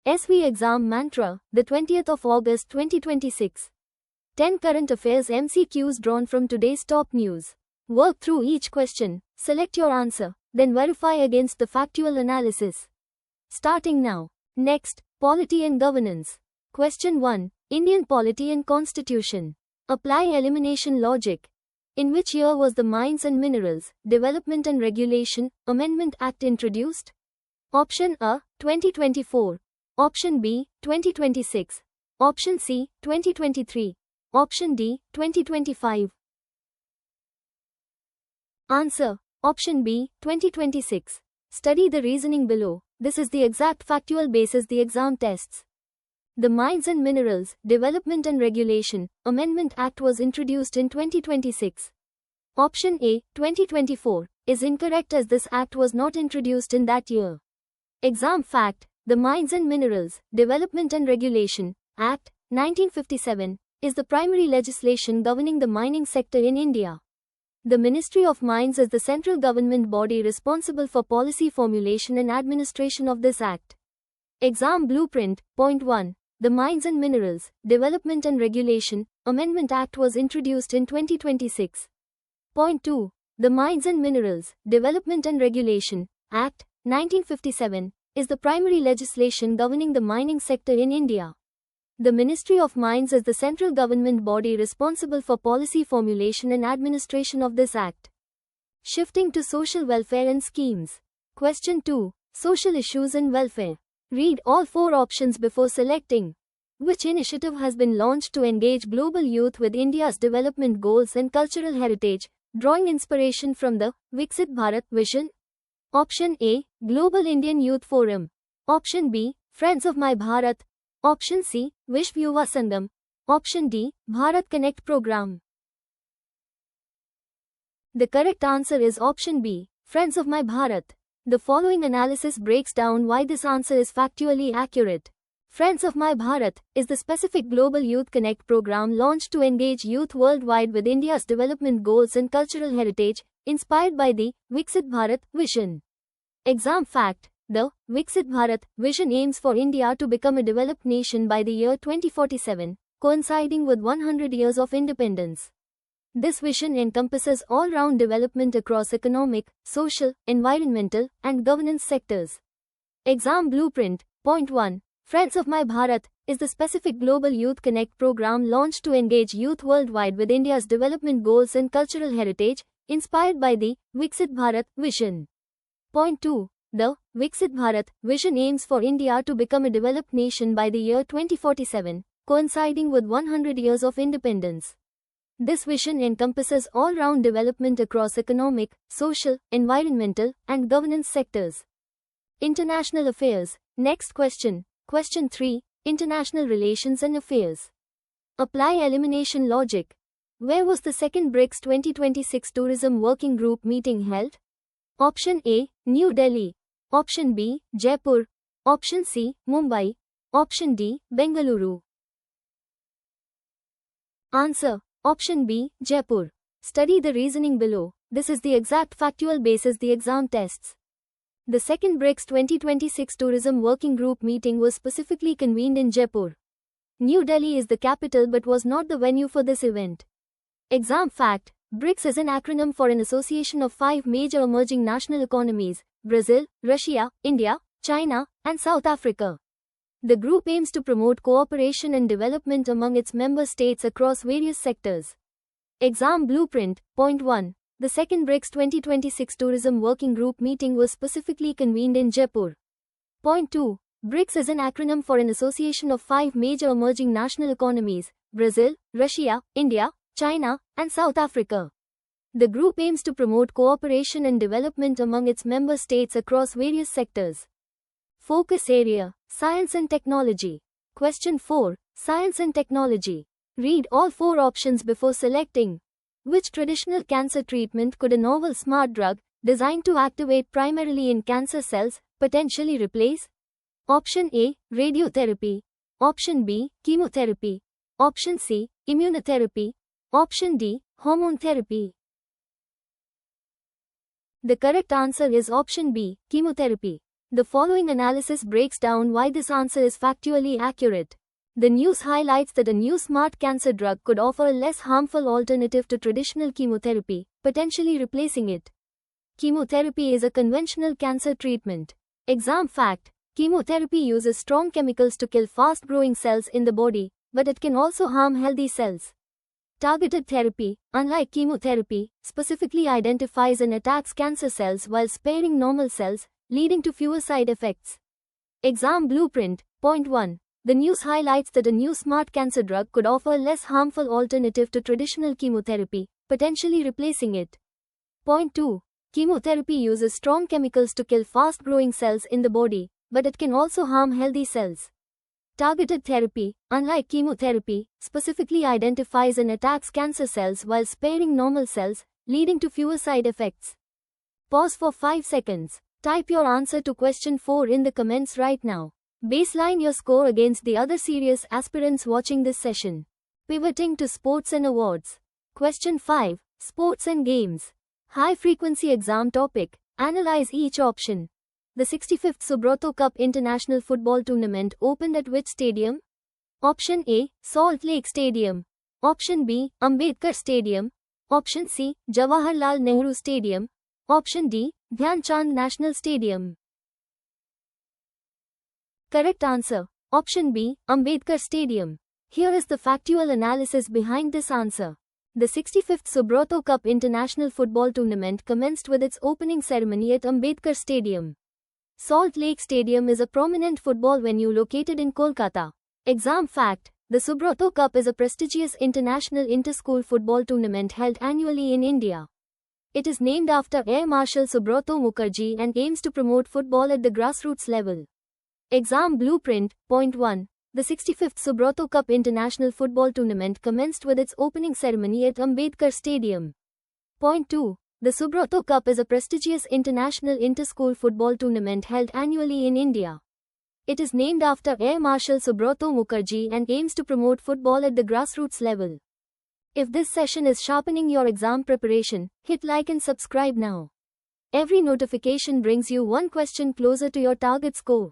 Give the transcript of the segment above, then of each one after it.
SV Exam Mantra, the 20th of August 2026. 10 current affairs MCQs drawn from today's top news. Work through each question, select your answer, then verify against the factual analysis. Starting now. Next, Polity and Governance. Question 1. Indian Polity and Constitution. Apply elimination logic. In which year was the Mines and Minerals Development and Regulation Amendment Act introduced? Option A, 2024. Option B, 2026. Option C, 2023. Option D, 2025. Answer. Option B, 2026. Study the reasoning below. This is the exact factual basis the exam tests. The Mines and Minerals Development and Regulation Amendment Act was introduced in 2026. Option A, 2024, is incorrect as this act was not introduced in that year. Exam fact: the Mines and Minerals Development and Regulation Act, 1957, is the primary legislation governing the mining sector in India. The Ministry of Mines is the central government body responsible for policy formulation and administration of this act. Exam blueprint. Point 1. The Mines and Minerals Development and Regulation Amendment Act was introduced in 2026. Point 2. The Mines and Minerals Development and Regulation Act, 1957, is the primary legislation governing the mining sector in India. The Ministry of Mines is the central government body responsible for policy formulation and administration of this act. Shifting to social welfare and schemes. Question 2. Social issues and welfare. Read all 4 options before selecting. Which initiative has been launched to engage global youth with India's development goals and cultural heritage, drawing inspiration from the Viksit Bharat vision? Option A, Global Indian Youth Forum. Option B, Friends of My Bharat. Option C, Vishv Yuva Sangam. Option D, Bharat Connect Program. The correct answer is option B, Friends of My Bharat. The following analysis breaks down why this answer is factually accurate. Friends of My Bharat is the specific Global Youth Connect program launched to engage youth worldwide with India's development goals and cultural heritage, inspired by the Viksit Bharat vision. Exam fact: the Viksit Bharat vision aims for India to become a developed nation by the year 2047, coinciding with 100 years of independence. This vision encompasses all-round development across economic, social, environmental, and governance sectors. Exam blueprint. Point 1. Friends of My Bharat is the specific Global Youth Connect program launched to engage youth worldwide with India's development goals and cultural heritage, inspired by the Viksit Bharat vision. Point 2. The Viksit Bharat vision aims for India to become a developed nation by the year 2047, coinciding with 100 years of independence. This vision encompasses all-round development across economic, social, environmental, and governance sectors. International affairs. Next question. Question 3. International relations and affairs. Apply elimination logic. Where was the second BRICS 2026 Tourism Working Group meeting held? Option A, New Delhi. Option B, Jaipur. Option C, Mumbai. Option D, Bengaluru. Answer. Option B, Jaipur. Study the reasoning below. This is the exact factual basis the exam tests. The second BRICS 2026 Tourism Working Group meeting was specifically convened in Jaipur. New Delhi is the capital but was not the venue for this event. Exam fact: BRICS is an acronym for an association of 5 major emerging national economies: Brazil, Russia, India, China, and South Africa. The group aims to promote cooperation and development among its member states across various sectors. Exam blueprint. Point 1. The second BRICS 2026 Tourism Working Group meeting was specifically convened in Jaipur. Point 2. BRICS is an acronym for an association of 5 major emerging national economies: Brazil, Russia, India, China, and South Africa. The group aims to promote cooperation and development among its member states across various sectors. Focus area: Science and Technology. Question 4. Science and Technology. Read all 4 options before selecting. Which traditional cancer treatment could a novel smart drug, designed to activate primarily in cancer cells, potentially replace? Option A, radiotherapy. Option B, chemotherapy. Option C, immunotherapy. Option D, hormone therapy. The correct answer is option B, chemotherapy. The following analysis breaks down why this answer is factually accurate. The news highlights that a new smart cancer drug could offer a less harmful alternative to traditional chemotherapy, potentially replacing it. Chemotherapy is a conventional cancer treatment. Exam fact: chemotherapy uses strong chemicals to kill fast-growing cells in the body, but it can also harm healthy cells. Targeted therapy, unlike chemotherapy, specifically identifies and attacks cancer cells while sparing normal cells, leading to fewer side effects. Exam blueprint. Point 1. The news highlights that a new smart cancer drug could offer a less harmful alternative to traditional chemotherapy, potentially replacing it. Point 2. Chemotherapy uses strong chemicals to kill fast-growing cells in the body, but it can also harm healthy cells. Targeted therapy, unlike chemotherapy, specifically identifies and attacks cancer cells while sparing normal cells, leading to fewer side effects. Pause for 5 seconds. Type your answer to question 4 in the comments right now. Baseline your score against the other serious aspirants watching this session. Pivoting to sports and awards. Question 5. Sports and games. High-frequency exam topic. Analyze each option. The 65th Subrata Cup International Football Tournament opened at which stadium? Option A, Salt Lake Stadium. Option B, Ambedkar Stadium. Option C, Jawaharlal Nehru Stadium. Option D, Dhyan Chand National Stadium. Correct answer. Option B, Ambedkar Stadium. Here is the factual analysis behind this answer. The 65th Subrata Cup International Football Tournament commenced with its opening ceremony at Ambedkar Stadium. Salt Lake Stadium is a prominent football venue located in Kolkata. Exam fact: the Subrata Cup is a prestigious international inter-school football tournament held annually in India. It is named after Air Marshal Subrata Mukherjee and aims to promote football at the grassroots level. Exam blueprint. Point 1. The 65th Subrata Cup International Football Tournament commenced with its opening ceremony at Ambedkar Stadium. Point 2. The Subrata Cup is a prestigious international inter-school football tournament held annually in India. It is named after Air Marshal Subrata Mukherjee and aims to promote football at the grassroots level. If this session is sharpening your exam preparation, hit like and subscribe now. Every notification brings you one question closer to your target score.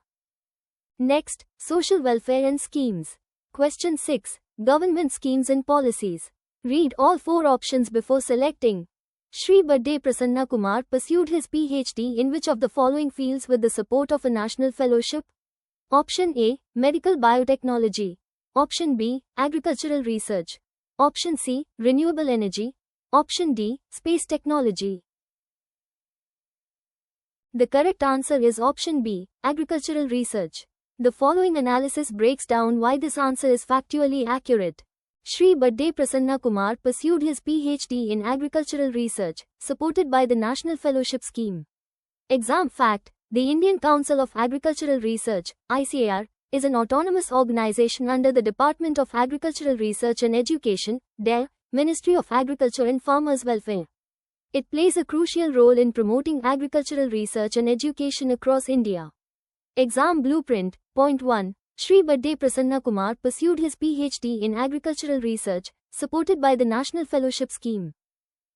Next, social welfare and schemes. Question 6. Government schemes and policies. Read all 4 options before selecting. Shri Badde Prasanna Kumar pursued his PhD in which of the following fields with the support of a national fellowship? Option A, Medical Biotechnology. Option B, Agricultural Research. Option C, Renewable Energy. Option D, Space Technology. The correct answer is option B, Agricultural Research. The following analysis breaks down why this answer is factually accurate. Shri Badde Prasanna Kumar pursued his PhD in Agricultural Research, supported by the National Fellowship Scheme. Exam fact: the Indian Council of Agricultural Research, ICAR, is an autonomous organization under the Department of Agricultural Research and Education, DARE, Ministry of Agriculture and Farmers' Welfare. It plays a crucial role in promoting agricultural research and education across India. Exam blueprint. Point 1. Shri Badde Prasanna Kumar pursued his PhD in Agricultural Research, supported by the National Fellowship Scheme.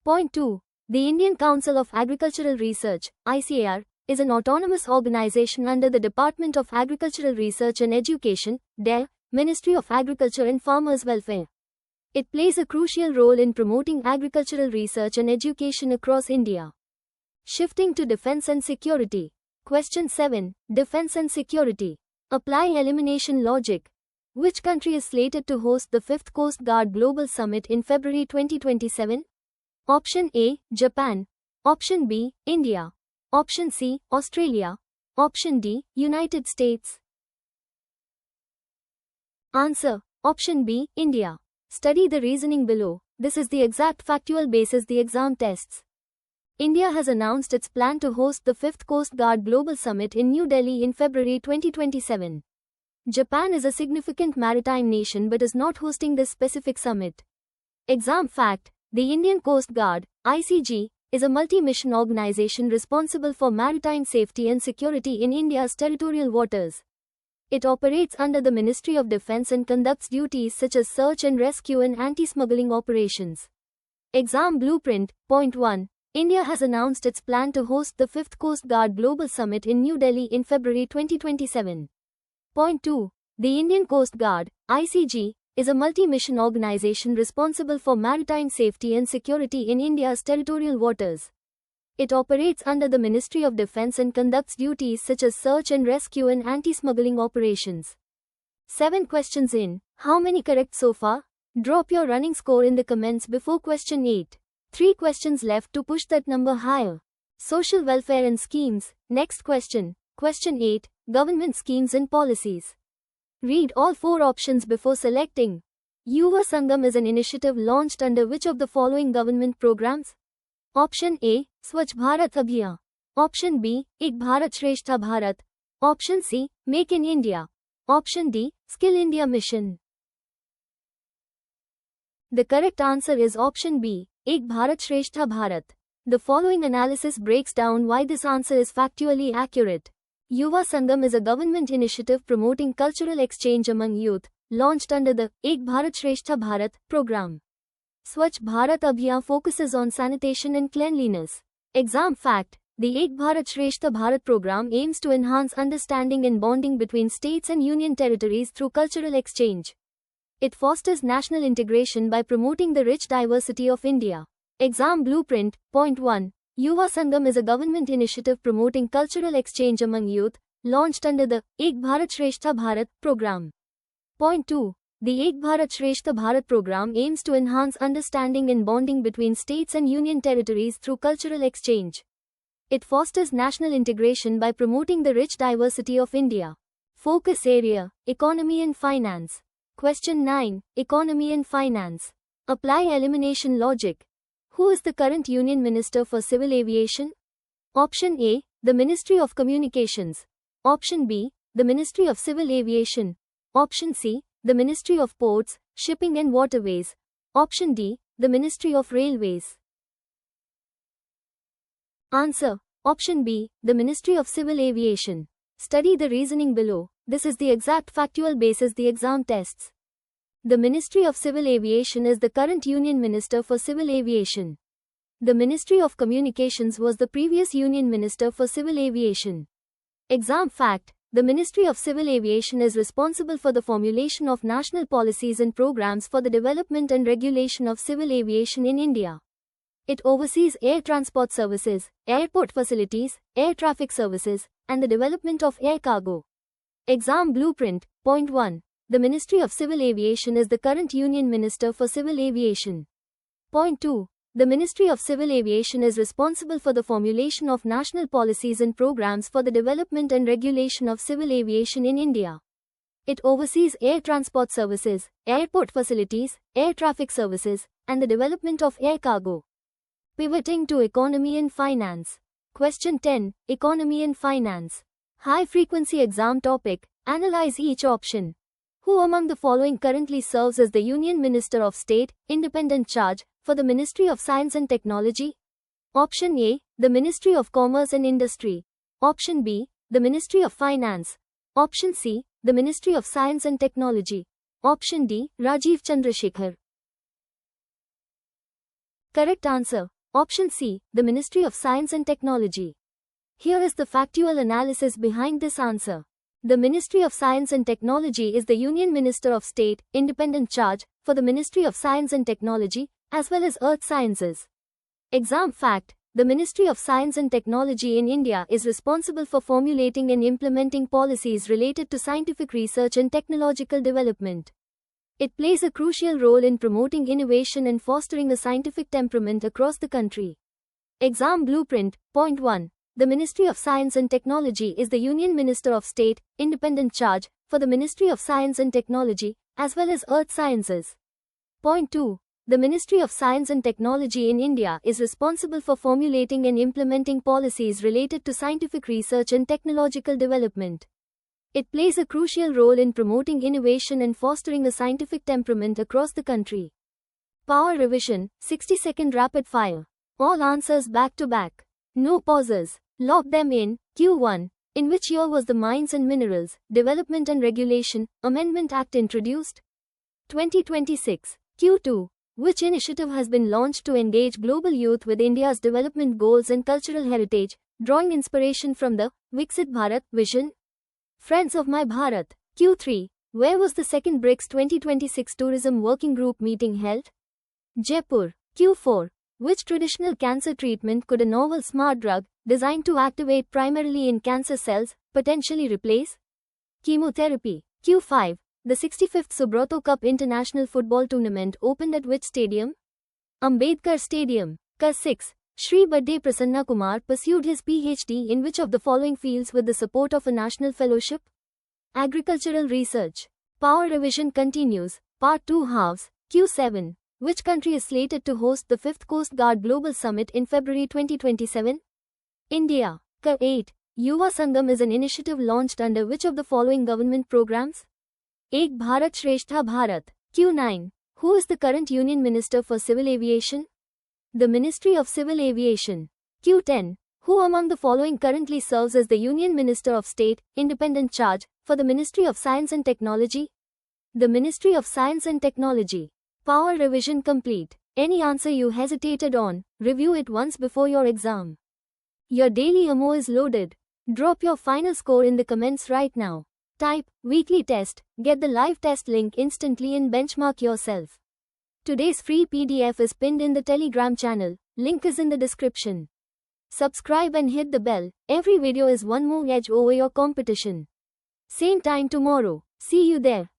Point 2. The Indian Council of Agricultural Research, ICAR, is an autonomous organization under the Department of Agricultural Research and Education, DARE, Ministry of Agriculture and Farmers' Welfare. It plays a crucial role in promoting agricultural research and education across India. Shifting to defense and security. Question 7. Defense and security. Apply elimination logic. Which country is slated to host the 5th Coast Guard Global Summit in February 2027? Option A, Japan. Option B, India. Option C, Australia. Option D, United States. Answer: Option B, India. Study the reasoning below. This is the exact factual basis the exam tests. India has announced its plan to host the 5th Coast Guard Global Summit in New Delhi in February 2027. Japan is a significant maritime nation but is not hosting this specific summit. Exam fact: the Indian Coast Guard, ICG, is a multi-mission organization responsible for maritime safety and security in India's territorial waters. It operates under the Ministry of Defense and conducts duties such as search and rescue and anti-smuggling operations. Exam blueprint. Point 1. India has announced its plan to host the 5th Coast Guard Global Summit in New Delhi in February 2027. Point 2. The Indian Coast Guard, ICG, is a multi-mission organization responsible for maritime safety and security in India's territorial waters. It operates under the Ministry of Defence and conducts duties such as search and rescue and anti-smuggling operations. 7 questions in. How many correct so far? Drop your running score in the comments before question 8. 3 questions left to push that number higher. Social welfare and schemes. Next question. Question 8. Government schemes and policies. Read all 4 options before selecting. Yuva Sangam is an initiative launched under which of the following government programs? Option A. Swachh Bharat Abhiyan. Option B. Ek Bharat Shrestha Bharat. Option C. Make in India. Option D. Skill India Mission. The correct answer is option B. Ek Bharat Shrestha Bharat. The following analysis breaks down why this answer is factually accurate. Yuva Sangam is a government initiative promoting cultural exchange among youth, launched under the Ek Bharat Shrestha Bharat program. Swachh Bharat Abhiyan focuses on sanitation and cleanliness. Exam fact: the Ek Bharat Shrestha Bharat program aims to enhance understanding and bonding between states and union territories through cultural exchange. It fosters national integration by promoting the rich diversity of India. Exam blueprint. Point 1. Yuva Sangam is a government initiative promoting cultural exchange among youth, launched under the Ek Bharat Shrestha Bharat program. Point 2. The Ek Bharat Shrestha Bharat program aims to enhance understanding and bonding between states and union territories through cultural exchange. It fosters national integration by promoting the rich diversity of India. Focus area: Economy and Finance. Question 9. Economy and Finance. Apply elimination logic. Who is the current Union Minister for Civil Aviation? Option A. The Ministry of Communications. Option B. The Ministry of Civil Aviation. Option C. The Ministry of Ports, Shipping and Waterways. Option D. The Ministry of Railways. Answer. Option B. The Ministry of Civil Aviation. Study the reasoning below. This is the exact factual basis the exam tests. The Ministry of Civil Aviation is the current Union Minister for Civil Aviation. The Ministry of Communications was the previous Union Minister for Civil Aviation. Exam fact: the Ministry of Civil Aviation is responsible for the formulation of national policies and programs for the development and regulation of civil aviation in India. It oversees air transport services, airport facilities, air traffic services, and the development of air cargo. Exam blueprint. Point 1. The Ministry of Civil Aviation is the current Union Minister for Civil Aviation. Point 2. The Ministry of Civil Aviation is responsible for the formulation of national policies and programs for the development and regulation of civil aviation in India. It oversees air transport services, airport facilities, air traffic services, and the development of air cargo. Pivoting to Economy and Finance. Question 10. Economy and Finance. High-frequency exam topic. Analyze each option. Who among the following currently serves as the Union Minister of State, Independent Charge, for the Ministry of Science and Technology? Option A. The Ministry of Commerce and Industry. Option B. The Ministry of Finance. Option C. The Ministry of Science and Technology. Option D. Rajiv Chandrasekhar. Correct answer. Option C. The Ministry of Science and Technology. Here is the factual analysis behind this answer. The Ministry of Science and Technology is the Union Minister of State, Independent Charge, for the Ministry of Science and Technology, as well as Earth Sciences. Exam fact: the Ministry of Science and Technology in India is responsible for formulating and implementing policies related to scientific research and technological development. It plays a crucial role in promoting innovation and fostering a scientific temperament across the country. Exam blueprint. Point 1. The Ministry of Science and Technology is the Union Minister of State, Independent Charge, for the Ministry of Science and Technology, as well as Earth Sciences. Point 2. The Ministry of Science and Technology in India is responsible for formulating and implementing policies related to scientific research and technological development. It plays a crucial role in promoting innovation and fostering a scientific temperament across the country. Power revision, 60-second rapid fire. All answers back to back. No pauses. Lock them in. Q1. In which year was the Mines and Minerals, Development and Regulation, Amendment Act introduced? 2026. Q2. Which initiative has been launched to engage global youth with India's development goals and cultural heritage, drawing inspiration from the Viksit Bharat vision? Friends of My Bharat. Q3. Where was the second BRICS 2026 Tourism Working Group meeting held? Jaipur. Q4. Which traditional cancer treatment could a novel smart drug, designed to activate primarily in cancer cells, potentially replace? Chemotherapy. Q5. The 65th Subrata Cup International Football Tournament opened at which stadium? Ambedkar Stadium. Q6. Shri Badde Prasanna Kumar pursued his PhD in which of the following fields with the support of a national fellowship? Agricultural Research. Power revision continues. Part 2 halves. Q7. Which country is slated to host the 5th Coast Guard Global Summit in February 2027? India. Q8. Yuva Sangam is an initiative launched under which of the following government programs? Ek Bharat Shreshtha Bharat. Q9. Who is the current Union Minister for Civil Aviation? The Ministry of Civil Aviation. Q10. Who among the following currently serves as the Union Minister of State, Independent Charge, for the Ministry of Science and Technology? The Ministry of Science and Technology. Power revision complete. Any answer you hesitated on, review it once before your exam. Your daily AMO is loaded. Drop your final score in the comments right now. Type weekly test, get the live test link instantly and benchmark yourself. Today's free PDF is pinned in the Telegram channel, link is in the description. Subscribe and hit the bell, every video is one more edge over your competition. Same time tomorrow, see you there.